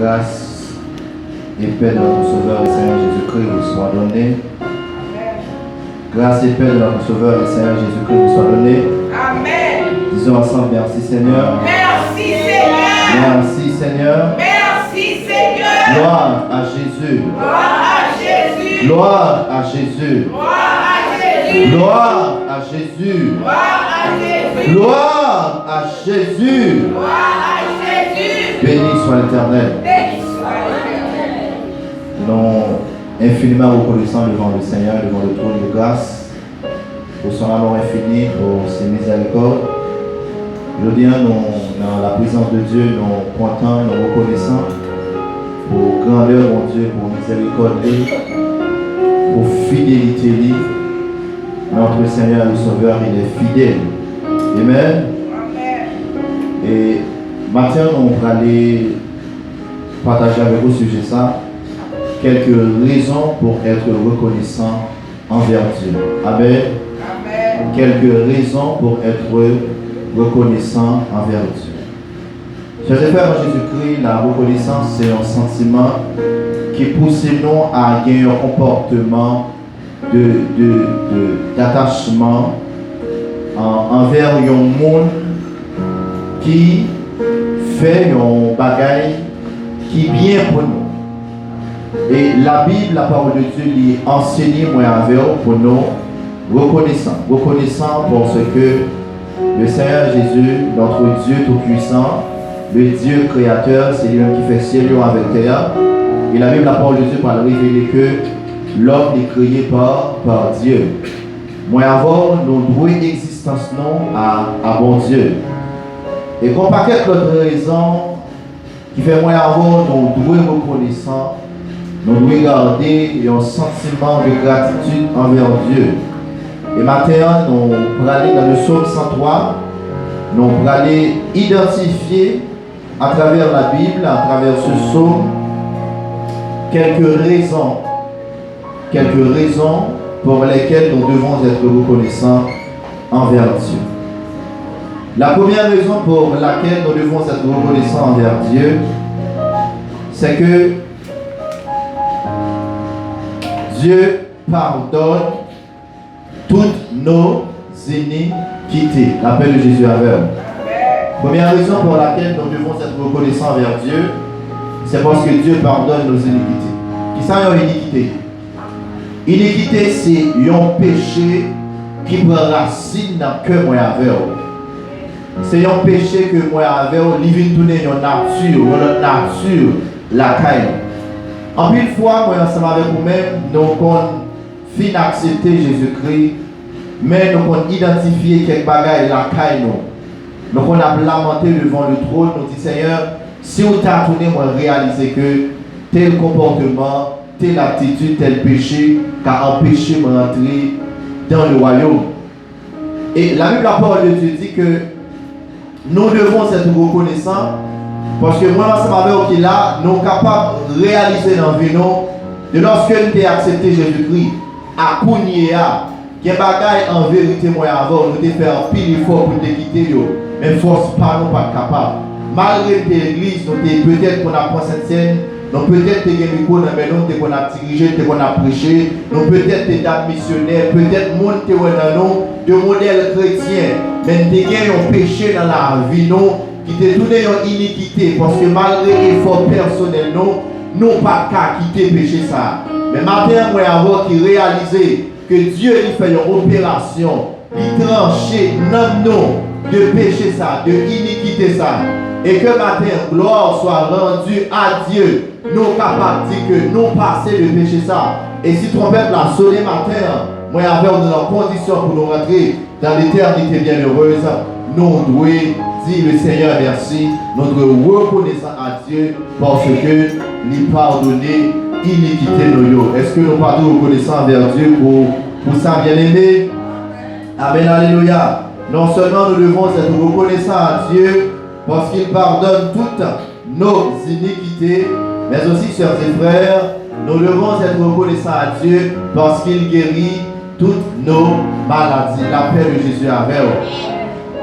grâce et paix de notre Sauveur et Seigneur Jésus-Christ vous soit donnée. Grâce et paix de notre Sauveur et Seigneur Jésus-Christ vous soit donnée. Amen. Disons ensemble, merci Seigneur. Merci Seigneur. Merci Seigneur. Merci Seigneur. Gloire à Jésus. Gloire à Jésus. Gloire à Jésus. Gloire à Jésus. Gloire à Jésus. Gloire à Jésus. Gloire à Jésus. Gloire à Jésus. Béni soit l'Éternel. Béni soit l'Éternel. Nous infiniment reconnaissants devant le Seigneur, devant le trône de grâce, pour son amour infini, pour ses miséricordes. Aujourd'hui, nous, dans la présence de Dieu, nous contents, nous reconnaissants pour grandeur, mon Dieu, pour miséricorde, pour fidélité. Notre Seigneur, le Sauveur, il est fidèle. Amen. Amen. Et maintenant, on va aller partager avec vous au sujet de ça quelques raisons pour être reconnaissant envers Dieu. Amen. Amen. Quelques raisons pour être reconnaissant envers Dieu. Chers frères en Jésus-Christ, la reconnaissance, c'est un sentiment qui pousse nous à gagner un comportement d'attachement envers un monde qui fait un bagage qui est bien pour nous. Et la Bible, la parole de Dieu, lui enseigne moi avec pour nous reconnaissants parce que le Seigneur Jésus, notre Dieu Tout-Puissant, le Dieu créateur, c'est lui-même qui fait ciel avec terre. Et la Bible, la parole de Dieu, va révéler que l'homme est créé par Dieu. Moi avant, nous devons existence non à bon Dieu. Et qu'on paquet d'autres raisons qui fait moi avant, nous devons reconnaissant, nous devons garder un sentiment de gratitude envers Dieu. Et maintenant, nous allons aller dans le psaume 103, nous allons aller identifier à travers la Bible, à travers ce psaume, quelques raisons pour lesquelles nous devons être reconnaissants envers Dieu. La première raison pour laquelle nous devons être reconnaissants envers Dieu, c'est que Dieu pardonne toutes nos iniquités. L'appel de Jésus avec nous. Première raison pour laquelle nous devons être reconnaissants envers Dieu, c'est parce que Dieu pardonne nos iniquités. Qui ça une iniquité? Iniquité, c'est un péché qui prend racine dans le cœur moi avec vous. C'est un péché que moi avec vous, il vient tourner une nature, la caille. En pile fois, moi ensemble avec vous-même, nous avons fin accepter Jésus-Christ, mais nous avons identifié quelques bagages la caille nous. Donc on a lamenté devant le trône, nous dit Seigneur, si vous t'as tourné, moi réaliser que tel comportement, telle attitude, tel péché, qu'a empêché de rentrer dans le royaume. Et la Bible, la parole de Dieu dit que nous devons être reconnaissants parce que moi, ensemble avec vous qui là, nous sommes capables de réaliser dans vie de lorsque nous avons accepté Jésus-Christ, à Kounia, qui est bagaille en vérité, moi avant, nous devons faire un pile effort pour te quitter, mais force pas, nous pas capable. Malgré l'église, nous peut-être qu'on a pris cette scène, nous peut-être que nous avons dirigé, qu'on a prêché, nous peut-être des dames missionnaires, peut-être monter de modèles chrétiens, mais nous avons un péché dans la vie, qui te donne une iniquité, parce que malgré l'effort personnel, nous pas qu'à quitter le péché ça. Mais maintenant, moi avant qui réaliser que Dieu il fait une opération, il tranche dans nous de péché ça, de iniquité ça. Et que matin, gloire soit rendue à Dieu. Nous capables de dire que nous passons le péché ça. Et si trompette l'a sonné matin, moi avec nos conditions pour nous rentrer dans l'éternité bienheureuse, nous devons dire le Seigneur merci, nous devons reconnaître à Dieu parce que nous pardonner iniquité nous. Est-ce que nous pardonnons reconnaissant envers Dieu pour ça bien aimé? Amen, alléluia. Non seulement nous devons être reconnaissants à Dieu parce qu'il pardonne toutes nos iniquités, mais aussi, sœurs et frères, nous devons être reconnaissants à Dieu parce qu'il guérit toutes nos maladies. La paix de Jésus avec nous.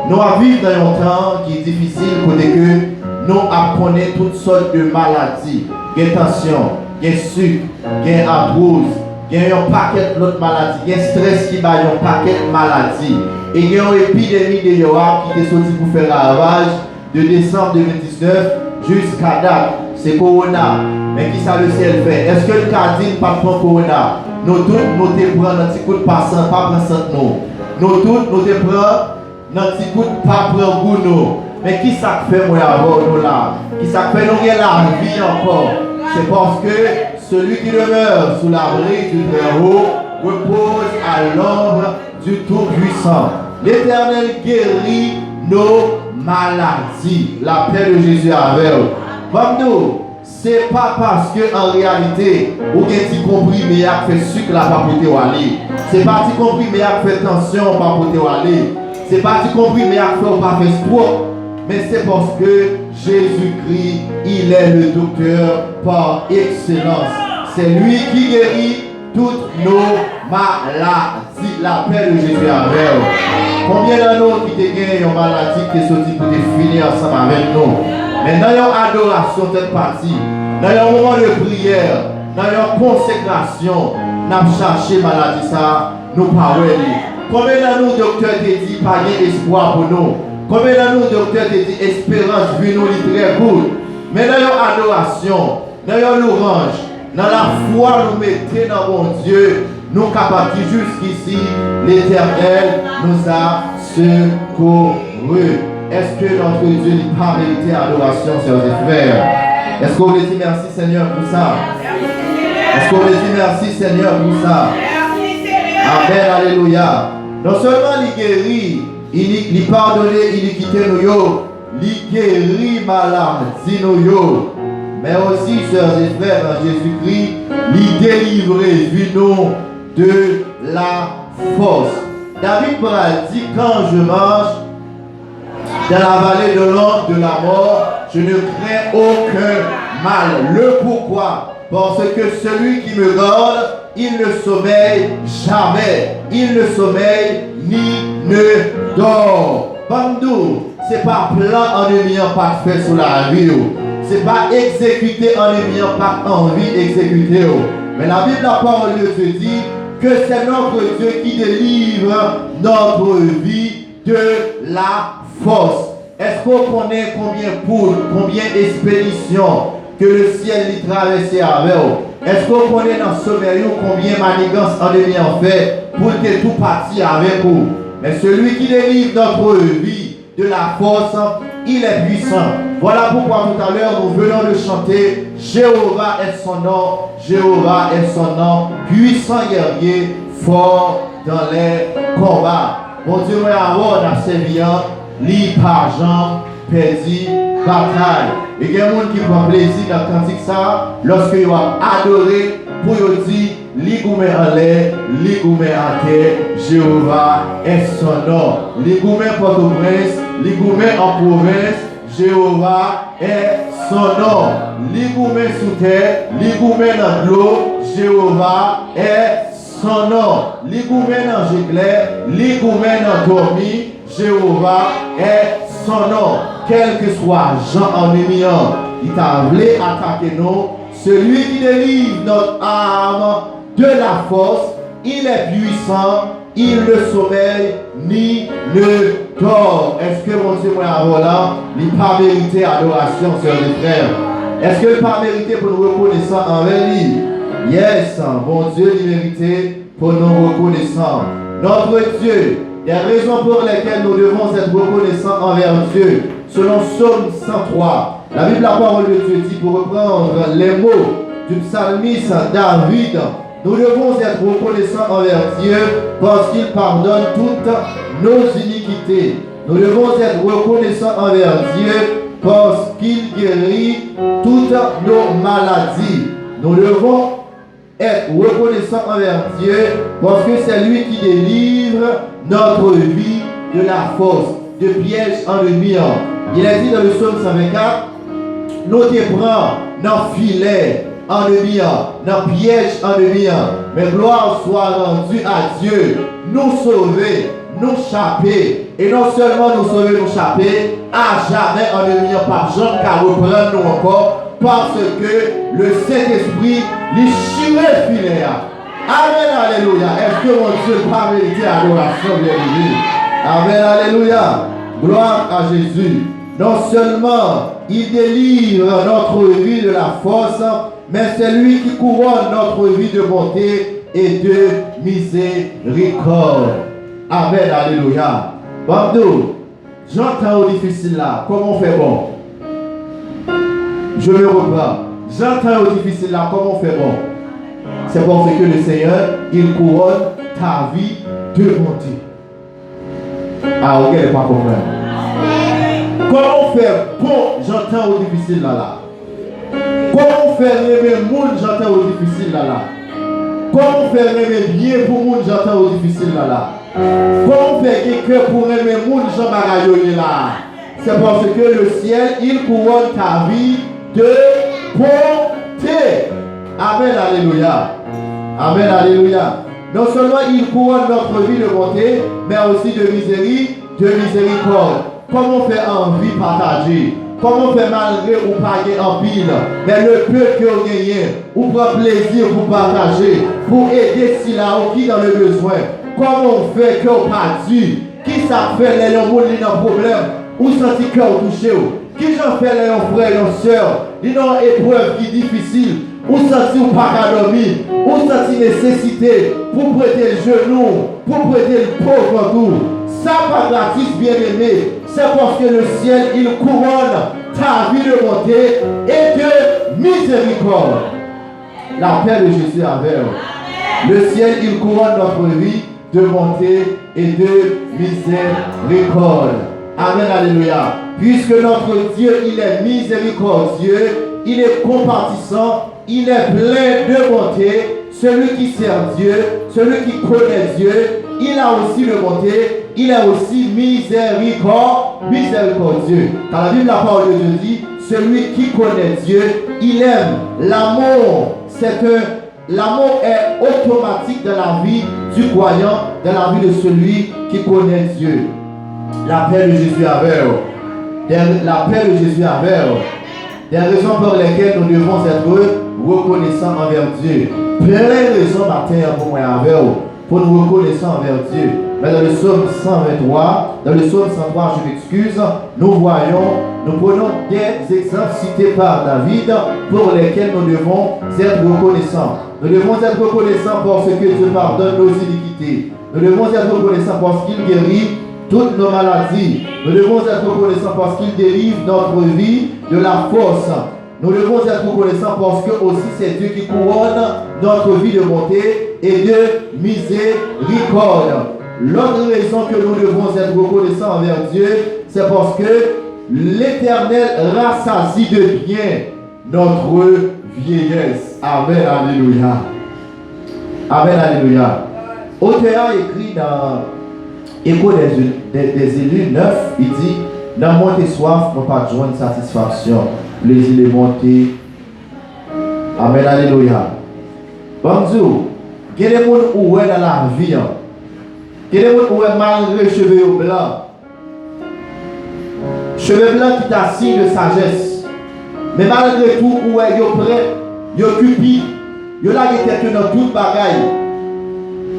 Nous vivons dans un temps qui est difficile, côté que nous apprenons toutes sortes de maladies. Il y a tension, il y a sucre, il y a arthrose, il y a un paquet d'autres maladies, il y a stress qui va un paquet de maladies. Et il y a une épidémie de Yoab qui est sortie pour faire ravage de décembre 2019 jusqu'à date. C'est Corona. Mais qui ça le ciel fait? Est-ce que le cardine pas prend Corona? Nous tous, nous te prenons un petit coup de passant, pas prendre ça nous. Nous tous, nous te prenons un petit coup de pas prendre goût nous. Mais qui ça fait moi avoir nous là? Qui ça fait nous la vie encore? C'est parce que celui qui demeure sous l'abri du Très-Haut repose à l'ombre du Tout-Puissant. L'Éternel guérit nos maladies. La paix de Jésus avec vous. Comme c'est pas parce que en réalité, ou bien tu comprimé à fait sucre la papoter ou aller. C'est pas tu comprimé à fait tension papoter ou aller. C'est pas tu comprimé à faire pas fait stroke. Mais c'est parce que Jésus-Christ, il est le docteur par excellence. C'est lui qui guérit toutes nos maladies. La paix de Jésus avec vous. Combien d'années qui te gagnent une maladie qui est sortie pour te finir ensemble avec nous? Mais dans une adoration cette partie, dans un moment de prière, dans une consécration, nous avons cherché maladie ça, nous parlons. Combien de nous, docteur, te dit pas d'espoir pour nous? Combien de nous, docteur, te dit espérance, vu nous très good? Mais dans une adoration, dans une louange, dans la foi, nous mettons dans mon Dieu, nous capables jusqu'ici, l'Éternel nous a secourus. Est-ce que notre Dieu n'a pas mérité adoration, sœurs et frères? Est-ce qu'on veut dire merci Seigneur pour ça? Est-ce qu'on veut dire merci Seigneur pour ça? Amen, alléluia. Non seulement il guérit, il pardonne l'iniquité nous, il guérit maladie nous, mais aussi, sœurs et frères, en Jésus-Christ, il délivre nous de la force. David a dit, quand je marche dans la vallée de l'ombre de la mort, je ne crains aucun mal. Le pourquoi? Parce que celui qui me garde, il ne sommeille jamais. Il ne sommeille ni ne dort. Bandou, c'est pas plan en ayant pas fait sur la vie. C'est pas exécuter en ayant pas envie d'exécuter. Mais la Bible, la parole de Dieu dit que c'est notre Dieu qui délivre notre vie de la force. Est-ce qu'on connaît combien poules, combien d'expéditions que le ciel lui traversait avec vous? Est-ce qu'on connaît dans ce sommeil combien de manigances en devient fait pour que tout parti avec vous? Mais celui qui délivre notre vie de la force, il est puissant. Voilà pourquoi tout à l'heure nous venons de chanter Jéhovah est son nom, Jéhovah est son nom, puissant guerrier, fort dans les combats. Mon Dieu, moi, avoir n'a servi li par Jean, perdu, bataille. Et il y a des gens qui prennent plaisir dans le cantique ça, lorsque ils ont adoré, pour dire, li goumé en l'air, li goumé en terre, Jéhovah est son nom. Li goumé Port-au-Prince, li goumé en province, Jéhovah est son nom. Li goumé sous terre, li goumé dans l'eau, Jéhovah est son nom. Li goumé dans Jéclair, li goumé dans dormi, Jéhovah est son nom. Quel que soit Jean en émiant, il t'a voulu attaquer nous. Celui qui délivre notre âme de la force, il est puissant, il ne sommeille ni ne dort. Est-ce que mon Dieu, voilà, il n'a pas mérité adoration, sœurs et frères? Est-ce qu'il n'a pas mérité pour nous reconnaître envers lui? Yes, mon Dieu, il mérité pour nous reconnaissants. Notre Dieu, il y a raison pour lesquelles nous devons être reconnaissants envers Dieu. Selon Psaume 103, la Bible, la parole de Dieu dit, pour reprendre les mots du psalmiste David, nous devons être reconnaissants envers Dieu parce qu'il pardonne toutes nos iniquités. Nous devons être reconnaissants envers Dieu parce qu'il guérit toutes nos maladies. Nous devons être reconnaissants envers Dieu parce que c'est lui qui délivre notre vie de la force, de pièges ennemis. Il est dit dans le psaume 124, nous te prenons dans filet ennemi, dans piège ennemi. Mais gloire soit rendue à Dieu, nous sauver, nous chaper. Et non seulement nous sauver, nous chaper, à jamais en devenir par gens qu'à reprendre nous encore, parce que le Saint-Esprit, lui chire filet. Amen, alléluia. Est-ce que mon Dieu va mériter adoration, bien-aimé? Amen, alléluia. Gloire à Jésus. Non seulement il délivre notre vie de la force, mais c'est lui qui couronne notre vie de bonté et de miséricorde. Amen, alléluia. Bando, j'entends au difficile là, comment on fait bon? Je me reprends. J'entends au difficile là, comment on fait bon? C'est parce que le Seigneur, il couronne ta vie de bonté. Ah, ok, pas comprendre. Comment faire bon, j'entends au difficile là. Comment faire aimer le monde, j'entends au difficile là. Comment faire aimer bien pour le monde, j'entends au difficile là. Comment faire quelqu'un pour aimer le monde, j'entends là. C'est parce que le ciel, il couronne ta vie de bonté. Amen, alléluia. Amen, alléluia. Non seulement il couronne notre vie de bonté, mais aussi de miséricorde. Comment faire envie partager? Comment faire malgré ou payer en pile? Mais le peu que vous gagnez, ou prend plaisir pour partager, pour aider si là ou qui dans le besoin. Comment on fait que vous pas dû? Qui ça fait les gens qui ont un problème? Ou senti que vous touchez? Qui j'en fait les frères et sœurs? Ils ont une épreuve qui est difficile. Ou senti ou pas qu'à dormir? Ou senti nécessité pour prêter le genou, pour prêter le pauvre tout? Ça pas gratis, bien aimé. C'est parce que le ciel, il couronne ta vie de bonté et de miséricorde. La paix de Jésus avec vous. Le ciel, il couronne notre vie de bonté et de miséricorde. Amen, alléluia. Puisque notre Dieu, il est miséricordieux, il est compatissant, il est plein de bonté. Celui qui sert Dieu, celui qui connaît Dieu, il a aussi de bonté, il est aussi miséricordieux. Car la Bible, la parole de Dieu dit, celui qui connaît Dieu, il aime. L'amour, l'amour est automatique dans la vie du croyant, dans la vie de celui qui connaît Dieu. La paix de Jésus avec vous. La paix de Jésus avec vous. Des raisons pour lesquelles nous devons être reconnaissants envers Dieu. Plein de raisons matin pour moi avec vous, pour nous reconnaissants envers Dieu. Mais dans le psaume 123, dans le psaume 103, je m'excuse, nous prenons des exemples cités par David pour lesquels nous devons être reconnaissants. Nous devons être reconnaissants parce que Dieu pardonne nos iniquités. Nous devons être reconnaissants parce qu'il guérit toutes nos maladies. Nous devons être reconnaissants parce qu'il délivre notre vie de la force. Nous devons être reconnaissants parce que aussi c'est Dieu qui couronne notre vie de bonté et de miséricorde. L'autre raison que nous devons être reconnaissants envers Dieu, c'est parce que l'Éternel rassasie de bien notre vieillesse. Amen, alléluia. Amen, alléluia. Auteur écrit dans Écho des élus 9, il dit, dans mon soif, on ne peut pas joindre satisfaction. Plaisir de monter. Amen, alléluia. Bonjour. Quel est le monde où est dans la vie? Quel est le monde où est malgré les cheveux blancs? Cheveux blancs qui t'assignent de sagesse. Mais malgré tout, où est yo prêt, yo cupide, yo là qui était dans toute bagaille.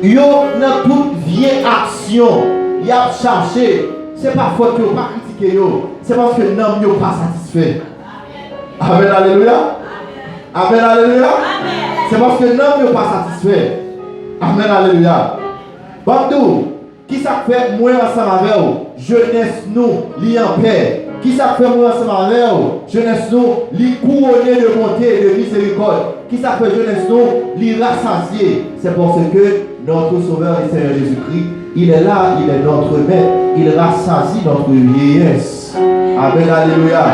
Yo dans toute vieille action, y a cherché. C'est pas faute que pas critiquer yo, c'est parce que non yo pas satisfait. Amen, alléluia. Amen, alléluia. C'est parce que non yo pas satisfait. Amen, alléluia. Bandou, qui ça fait moi ensemble avec vous? Jeunesse nous, li en paix. Qui ça fait moi ensemble avec vous? Jeunesse nous, li couronné de bonté et de miséricorde. Qui ça fait jeunesse nous, li rassasié. C'est parce que notre Sauveur et Seigneur Jésus-Christ, il est là, il est notre maître, il rassasie notre vieillesse. Amen, alléluia.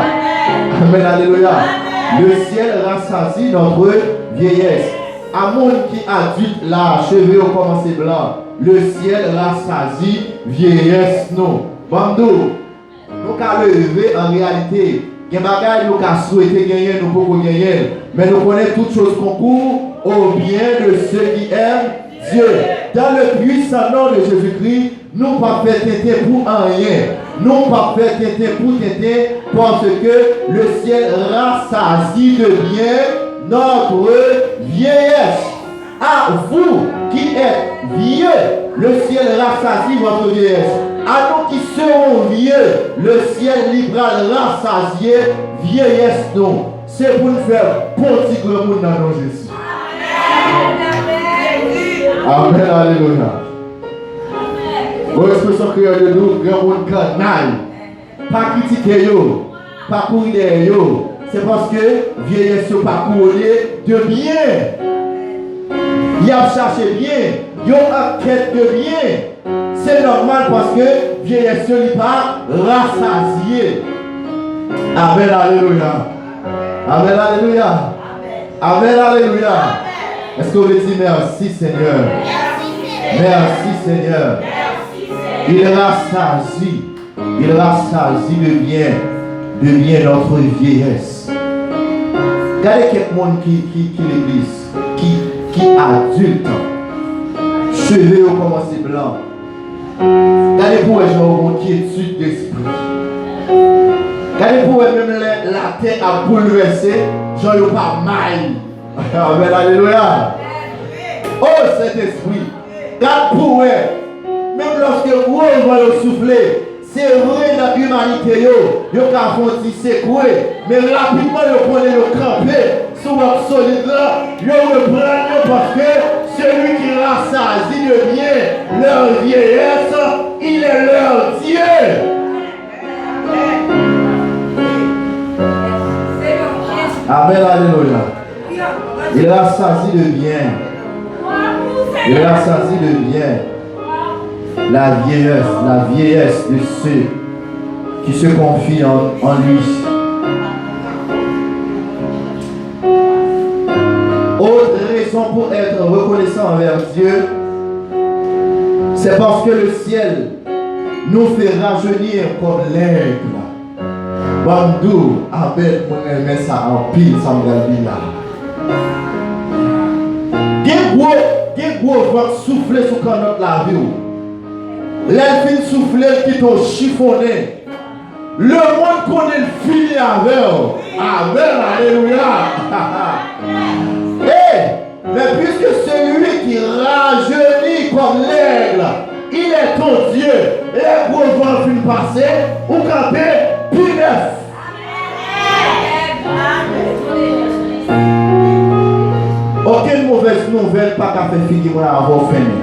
Amen, alléluia. Le ciel rassasie notre vieillesse. À monde qui adulte là, cheveux au commencé blanc, le ciel rassasie vieillesse nous. Bando, nous qu'à lever en réalité. Il y a des bagages nous qu'à souhaiter gagner, nous pouvons gagner. Mais nous connaissons toutes choses concourent au bien de ceux qui aiment Dieu. Dans le puissant nom de Jésus-Christ, nous pas fait têter pour rien. Nous pas fait têter pour têter parce que le ciel rassasie de bien notre vieillesse. À vous qui êtes vieux, le ciel rassasie votre vieillesse. À nous qui serons vieux, le ciel libéral rassasier vieillesse nous. C'est pour nous faire petit grand monde dans nos Jésus. Amen, alléluia. Bon expression créole de nous, grand monde canaille. Pas critiquer yo, pas courir derrière yo. C'est parce que vieillesse pas courir de bien. Il a cherché bien, il a quête de bien. C'est normal parce que vieillesse n'est pas rassasié. Amen, alléluia. Amen, alléluia. Amen, alléluia. Est-ce que vous voulez dire merci Seigneur? Merci Seigneur. Il rassasie de bien notre vieillesse. Regardez quelqu'un qui l'église, qui adulte, cheveux ont commencé blanc. Regardez pour les gens qui étudient d'esprit. Regardez pour même la tête a bouleversé, j'en ai pas mal. Amen, alléluia. Oh Saint-Esprit, regarde pour eux, même lorsque vous va le souffler, c'est vrai dans l'humanité, yo ka fonti secouer, mais rapidement yo connaît le camper sur votre solide là, yo reprend parce que celui qui rassasie de bien leur vieillesse, il est leur Dieu. Amen, alléluia. Il rassasie de bien. Il rassasie de bien. La vieillesse de ceux qui se confient en lui. Autre raison pour être reconnaissant envers Dieu, c'est parce que le ciel nous fait rajeunir comme l'aigle. Bandou, Abel, mon aimé, ça en pile, ça me dit là. Des gros vent souffler sur notre la vie. L'elfine souffler qui t'ont chiffonné. Le monde connaît le fini avec. Amen, alléluia. Mais puisque celui qui rajeunit comme l'aigle, il est ton Dieu. Les gros vents finissent passer, ou camper, puis neuf. Aucune mauvaise nouvelle, pas qu'à faire figurer moi avoir fini.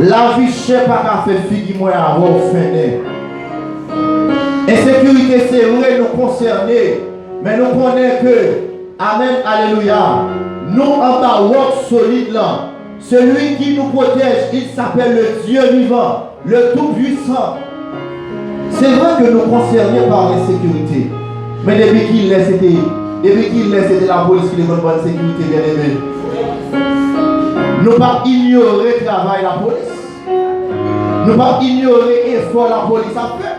La vie chère pas qu'à faire figurer moi avoir fini. Insécurité, c'est vrai, nous concerner, mais nous connaissons que, amen, alléluia, nous en bas, roc solide là, celui qui nous protège, il s'appelle le Dieu vivant, le Tout-Puissant. C'est vrai que nous concernés par l'insécurité, mais depuis qu'il laisse, c'était la police qui les donne bonne sécurité, bien aimé. Nous ne pouvons pas ignorer le travail de la police. Nous ne pouvons pas ignorer l'effort que la police a fait.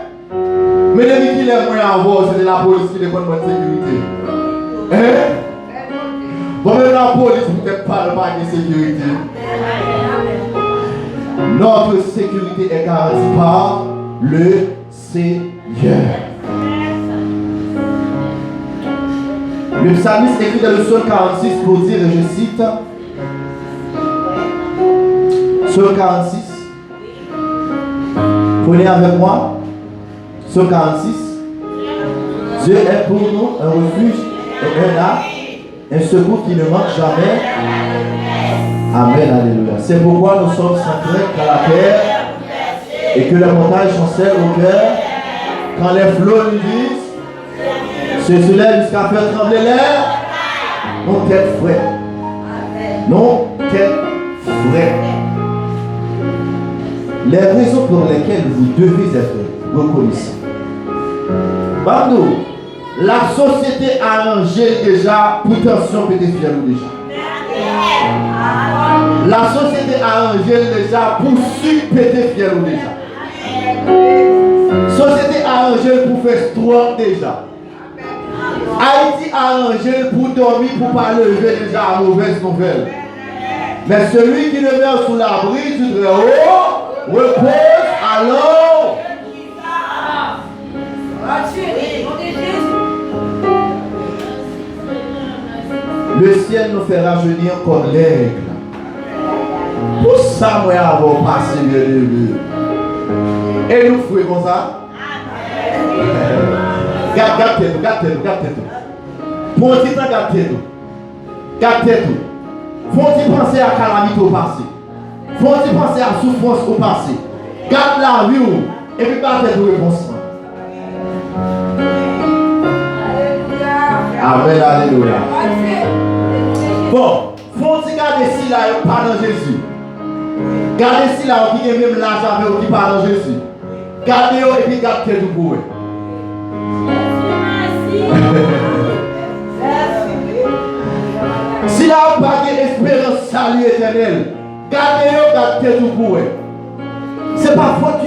Mais depuis qu'il est moins à voir, c'était la police qui les donne bonne sécurité. Bon, même la police peut-être pas de sécurité. Notre sécurité est garantie par le Seigneur. Le psalmiste écrit dans le psaume 46 pour dire, je cite, psaume 46, prenez avec moi, psaume 46, Dieu est pour nous un refuge et un arc, un secours qui ne manque jamais. Amen, alléluia. C'est pourquoi nous sommes sans crainte à la terre et que les montagnes chancellent au cœur quand les flots nous disent se soulèvent jusqu'à faire trembler l'air. Nos têtes frères. Nos têtes frères. Les raisons pour lesquelles vous devez être reconnaissants. Pardon, la société a arrangé déjà pour tension peut être fier déjà. La société a arrangé déjà pour péter fier déjà. Société a arrangé pour faire stroke déjà. Haïti a arrangé pour dormir, pour ne pas lever déjà à mauvaise nouvelle. Mais celui qui demeure sous l'abri du Très-Haut repose alors. Le ciel nous fera venir comme l'aigle. Pour ça, moi, avons passé le lieu. Et nous fouillons comme ça. Gardez tout. Pour un petit temps, gardez tout. Faut-il penser à calamité au passé? Faut-il penser à souffrance au passé? Garde la vie et puis gardez tout réponse. Amen, alléluia. Bon, faut-il garder si là, pas dans Jésus? Gardez si là, qui est même l'argent qui parle dans Jésus. Gardez-le et puis gardez tout pour eux. Si là, vous n'avez pas d'espérance salut éternel, gardez-le, gardez tout pour eux. Ce n'est pas faute.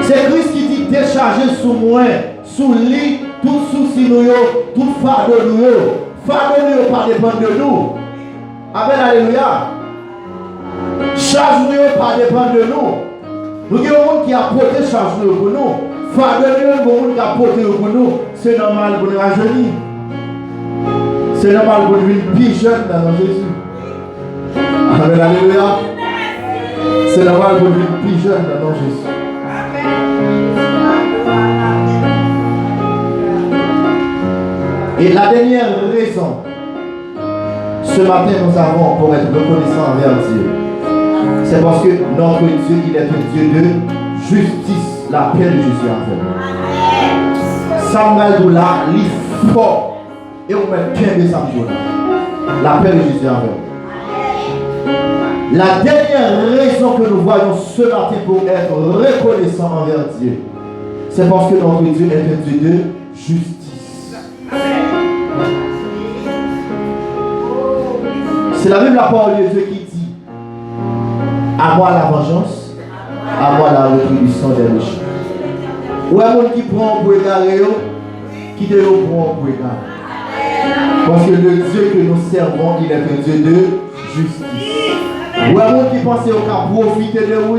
C'est Christ qui dit décharger sous moi, sous lit, tout souci nous, tout fardeau nous. Fardeau nous pas dépend de nous. Amen, alléluia. Charge nous pas dépend de nous. Nous avons qui a porté charge nous pour nous. Fardeau nous qui a porté pour nous. C'est normal pour nous rajeunir. C'est normal pour nous plus jeune dans Jésus. Amen, alléluia. C'est normal pour nous plus jeune dans Jésus. Et la dernière raison, ce matin nous avons pour être reconnaissants envers Dieu, c'est parce que notre Dieu, il est un Dieu de justice, la paix de Jésus en fait. Samuel Doula, il fort, et on met bien de Samuel. La paix de Jésus en fait. La dernière raison que nous voyons ce matin pour être reconnaissants envers Dieu, c'est parce que notre Dieu est un Dieu de justice. C'est la même la parole de Dieu qui dit: à moi la vengeance, à moi la rétribution des méchants. Ou un monde qui prend pour égarer, qui te prend pour égarer. Parce que le Dieu que nous servons, il est un Dieu de justice. Ou un monde qui pense au cas profiter de vous,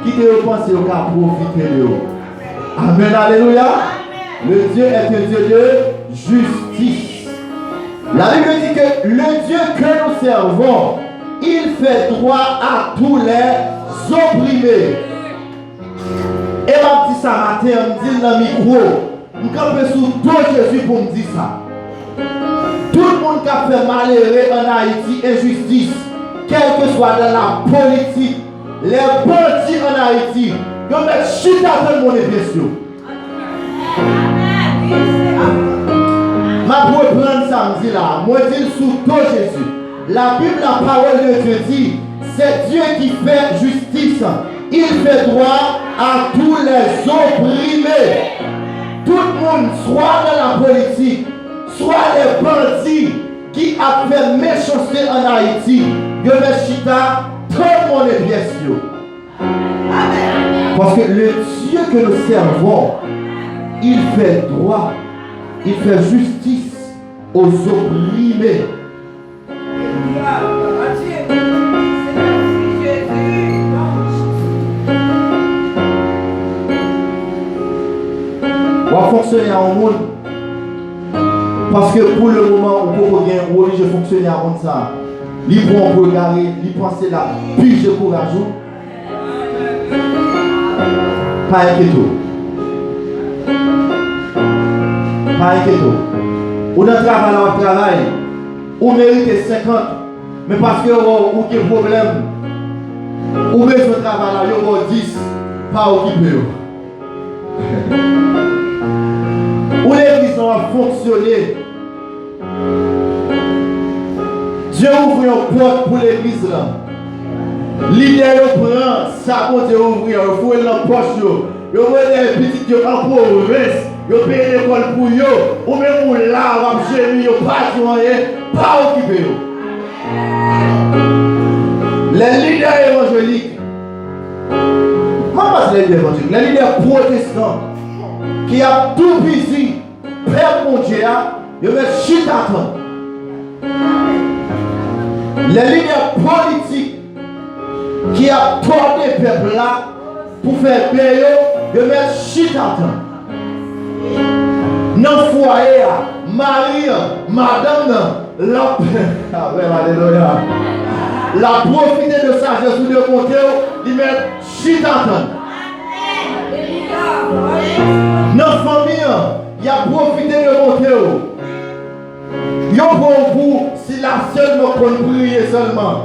qui te pense au cas profiter de vous. Amen, alléluia. Le Dieu est un Dieu de justice. La Bible dit que le Dieu que nous servons, il fait droit à tous les opprimés. Et m'a dit ça matin, on me dit dans le micro, je campe sous dos Jésus pour me dire ça. Tout le monde qui a fait malheureux en Haïti, injustice, quel que soit dans la politique, les bandits en Haïti, ils mettent chute à tout le monde et bien sûr. Ma pour prendre samedi là, moi je dis sous toi Jésus. La Bible, la parole de Dieu dit, c'est Dieu qui fait justice. Il fait droit à tous les opprimés. Tout le monde, soit dans la politique, soit les bandits qui a fait méchanceté en Haïti, yo met chita, tout le monde est bien sûr. Parce que le Dieu que nous servons, il fait droit. Il fait justice aux opprimés. On va fonctionner en monde. Parce que pour le moment, on peut pas obligé de fonctionner en monde ça. Ils vont regarder, ils pensent la pige de courage. Pas inquiétant. Pas inquiétant. On a travaillé au travail, on mérite 50, mais parce que vous avez un problème, vous avez ce travail là, vous avez 10, pas occupé. Où l'église va fonctionner. Dieu ouvre une porte pour l'église là. L'idée prend, ça compte ouvrir, il faut aller dans la poche. Il faut aller des petites en province. Yo paye l'école pour yo, ou même ou là, on va gérer, yo pas pas occupé. Les leaders évangéliques, comment les leaders évangéliques, les leaders protestants, qui a tout busy, Père mon Dieu, ils mettent chute à temps. Les leaders politiques qui a tourné le peuple là pour faire payer, de mettre chita. Dans le foyer, Marie, madame, la profité de sagesse ou de côté, il met chita. Dans la famille, il a profité de côté. Il y a pour si la seule me peut prier seulement.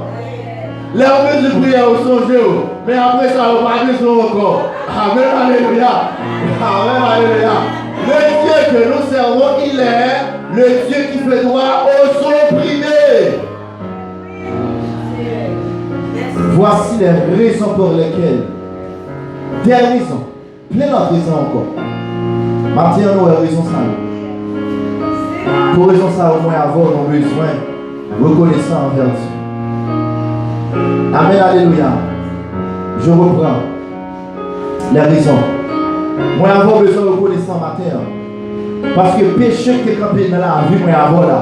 L'heure de prière au songe, mais après ça, on va pas besoin encore. Amen, alléluia. Amen, alléluia. Le Dieu que nous servons, il est le Dieu qui fait droit aux opprimés. Voici les raisons pour lesquelles. Des raisons. Plein d'autres raisons encore. Maintenant, nous avons raison ça. Pour raison ça, au moins avoir nos besoins reconnaissants envers Dieu. Amen, alléluia. Je reprends les raisons. Moi, avoir besoin de reconnaissance matin. Parce que péché qui est campé dans la vie, moi, avant là,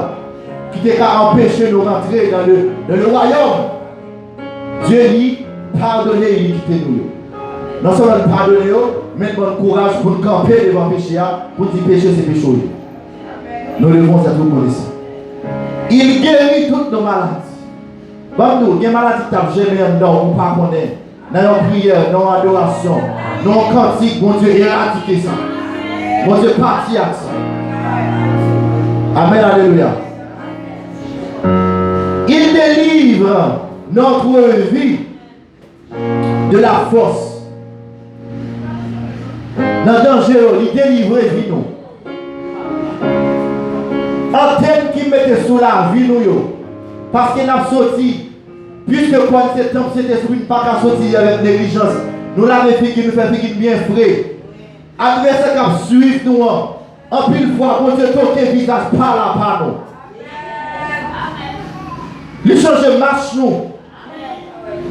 qui t'a empêché de rentrer dans le royaume. Dieu dit, pardonnez l'iniquité nous. Non seulement pardonner, mais bon courage pour nous camper devant le péché, pour dire péché, c'est péché. Nous devons être reconnaissants. Il guérit toutes nos maladies. Bon, nous, il y a des maladies qui tapent jamais dedans, ou pas connaître. Dans nos prières, dans l'adoration, dans le cantique, mon Dieu, éradiquer ça. Mon Dieu, parti avec ça. Amen, alléluia. Il délivre notre vie de la force. Dans le danger, il délivre vie nous. Antenne qui mettait sous la vie nous. Parce qu'il a sorti. Puisque quand cet homme, cet esprit n'a pas sorti avec négligence, nous l'avons fait qui nous fait bien frais. Adversaire qui a suivi nous, en pile fois, pour Dieu toquer le visage par la par nous. Il change de marche nous.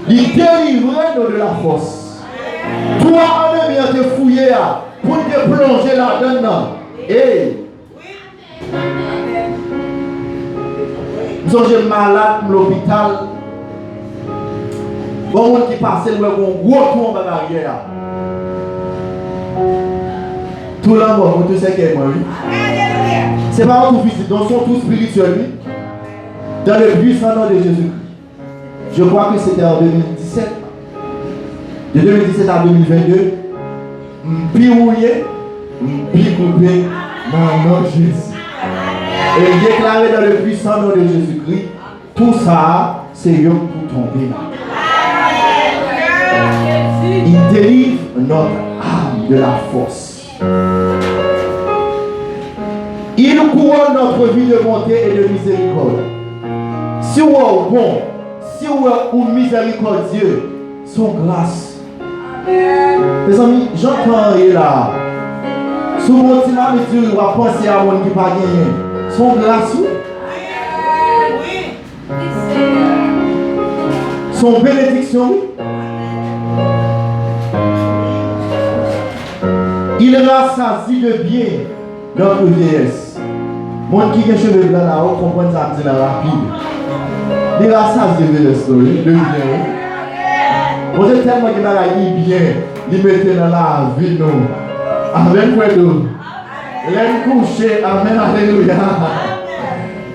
Il délivre nous de la force. Toi, en ami, te fouiller pour te plonger là-dedans. Et nous sommes malades pour l'hôpital. Bon monde qui passe, nous avons un gros tour en arrière. Tout l'amour, tout ce qui est moi, oui. C'est pas tout physique, donc sont tous spirituels, dans le puissant nom de Jésus. Je crois que c'était en 2017. De 2017 à 2022, pirouillé, picoupé dans le nom de Jésus. Et déclaré dans le puissant nom de Jésus-Christ, tout ça, c'est eux pour tomber. Il délivre notre âme de la force. Il couronne notre vie de bonté et de miséricorde. Si vous êtes bon, si vous êtes miséricordieux, son grâce. Mes amis, j'entends là. Souvent, si ma mesure, on va penser à mon qui pas gagné. Son grâce, son bénédiction. Il rassasie de bien notre vieillesse. Mon qui a cheveux blancs là-haut, comprend ça dit rapide. Il rassasie de vieillesse, de bien. Mon Dieu tellement qu'il a bien, il mettait dans la vie nous. Amen, frère. L'aime coucher, amen, alléluia.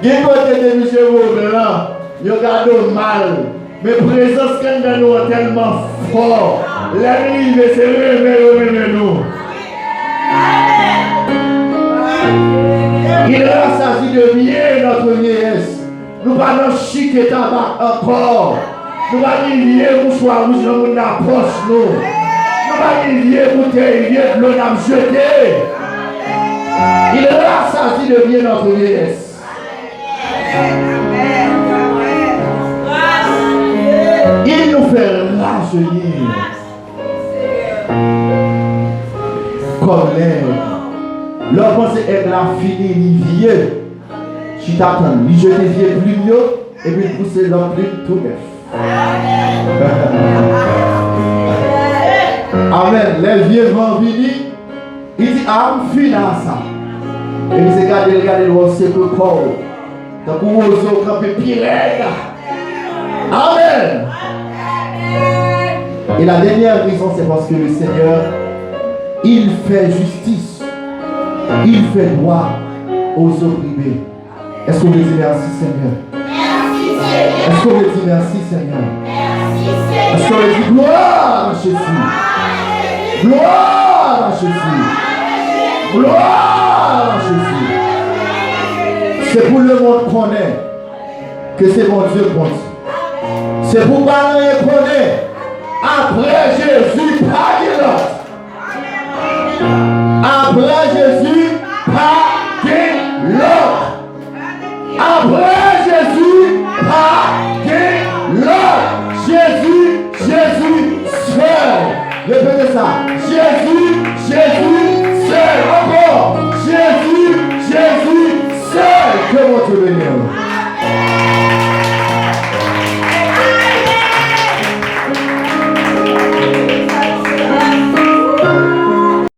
Qui côté de monsieur Blanc, il regarde mal. Mais présence qu'on a nous tellement fort. L'aime c'est remet nous. Il rassasie de bien notre vieillesse. Nous pas dans chic et tabac encore. Nous pas dans vieux mouchoir rouge dans mon approche nous. Nous pas dans vieux bouteille, vieux de l'eau n'a jeté. Il rassasie de bien notre vieillesse. Il nous fait rajeunir comme l'air. Leur pensée est la finie, il vieux. Tu t'attends, il jette les vieux plus mieux et puis pousser l'homme plus tout neuf. Amen. Les vieux vont venir. Il dit, ah, je suis là, ça. Et puis, regardez, c'est que le corps. Donc, vous osez camper pire. Amen. Et la dernière raison, c'est parce que le Seigneur, il fait justice. Il fait droit aux opprimés. Est-ce qu'on veut dire merci Seigneur? Est-ce qu'on veut dire merci Seigneur? Est-ce qu'on veut dire gloire à Jésus? Gloire à Jésus. Gloire à Jésus. C'est pour le monde connaître que c'est mon Dieu pour Dieu. C'est pour parler connaître. Après Jésus, pas de l'autre. Après Jésus, pas de l'autre. Après Jésus, pas de l'autre. Jésus seul. Répétez ça.